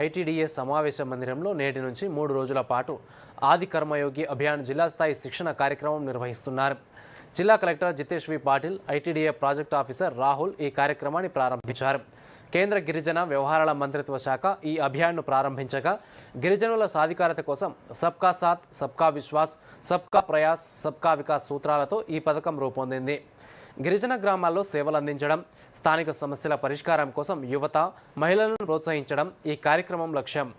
ITDA సమావేశ మందిరంలో నేటి నుంచి 3 రోజుల పాటు ఆది కర్మయోగి అభియాన్ జిల్లా స్థాయి శిక్షణ కార్యక్రమం నిర్వహిస్తున్నారు. జిల్లా collector Jitesh V Patil, ITDA project officer Rahul ఈ కార్యక్రమాన్ని ప్రారంభించారు. కేంద్ర గిరిజన వ్యవహారాల మంత్రిత్వ శాఖ ఈ అభియాన్ను ప్రారంభించగా గిరిజనుల సాధికారత కోసం సబ్కా సాత్, సబ్కా విశ్వాస్, సబ్కా ప్రయాస్, సబ్కా వికాస్ సూత్రాలతో ఈ పథకం రూపొందింది. గిరిజన గ్రామాల్లో సేవలు అందించడం, స్థానిక సమస్యల పరిష్కారం కోసం యువత, మహిళలను ప్రోత్సహించడం ఈ కార్యక్రమం లక్ష్యం.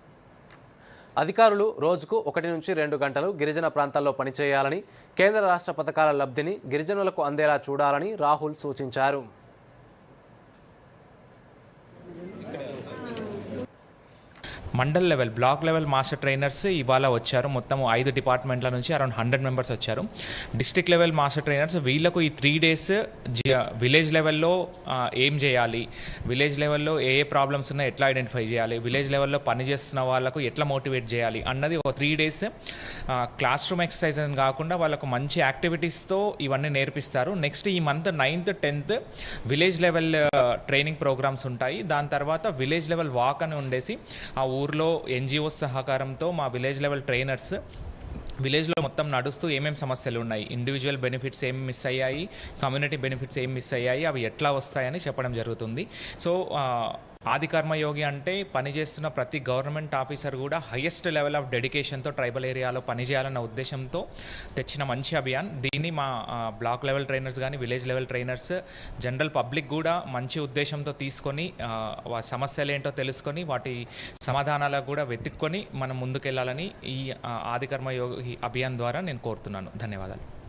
అధికారులు రోజుకు 1 నుంచి 2 గంటలు గిరిజన ప్రాంతాల్లో పనిచేయాలని, కేంద్ర రాష్ట్ర పథకాల లబ్ధిని గిరిజనులకు అందేలా చూడాలని రాహుల్ సూచించారు. Mandal level, block level master trainers ఇవాళ వచ్చారు. మొత్తం 5 డిపార్ట్మెంట్ల నుంచి అరౌండ్ 100 మెంబర్స్ వచ్చారు. డిస్ట్రిక్ట్ లెవెల్ మాస్టర్ ట్రైనర్స్ వీళ్ళకు ఈ 3 days విలేజ్ లెవెల్లో ఏం చేయాలి, విలేజ్ లెవెల్లో ఏ ప్రాబ్లమ్స్ ఉన్నాయో ఎట్లా ఐడెంటిఫై చేయాలి, విలేజ్ లెవెల్లో పనిచేస్తున్న వాళ్ళకు ఎట్లా మోటివేట్ చేయాలి అన్నది ఒక 3 days క్లాస్ రూమ్ ఎక్సర్సైజ్ అని కాకుండా వాళ్ళకు మంచి యాక్టివిటీస్తో ఇవన్నీ నేర్పిస్తారు. నెక్స్ట్ ఈ month 9th, 10th village level training programmes ఉంటాయి. దాని తర్వాత విలేజ్ లెవెల్ వాక్ అని ఉండేసి ఆ ఊర్లో ఎన్జిఓస్ సహకారంతో మా విలేజ్ లెవెల్ ట్రైనర్స్ విలేజ్లో మొత్తం నడుస్తూ ఏమేమి సమస్యలు ఉన్నాయి, ఇండివిజువల్ బెనిఫిట్స్ ఏం మిస్ అయ్యాయి, కమ్యూనిటీ బెనిఫిట్స్ ఏం మిస్ అయ్యాయి, అవి ఎట్లా వస్తాయని చెప్పడం జరుగుతుంది. సో ఆది కర్మయోగి అంటే పనిచేస్తున్న ప్రతి గవర్నమెంట్ ఆఫీసర్ కూడా హైయెస్ట్ లెవెల్ ఆఫ్ డెడికేషన్తో ట్రైబల్ ఏరియాలో పనిచేయాలన్న ఉద్దేశంతో తెచ్చిన మంచి అభియాన్. దీన్ని మా బ్లాక్ లెవెల్ ట్రైనర్స్ కానీ, village level trainers, general public కూడా మంచి ఉద్దేశంతో తీసుకొని సమస్యలు ఏంటో తెలుసుకొని వాటి సమాధానాలకు కూడా వెతుక్కొని మనం ముందుకెళ్ళాలని ఈ ఆది కర్మయోగి అభియాన్ ద్వారా నేను కోరుతున్నాను. ధన్యవాదాలు.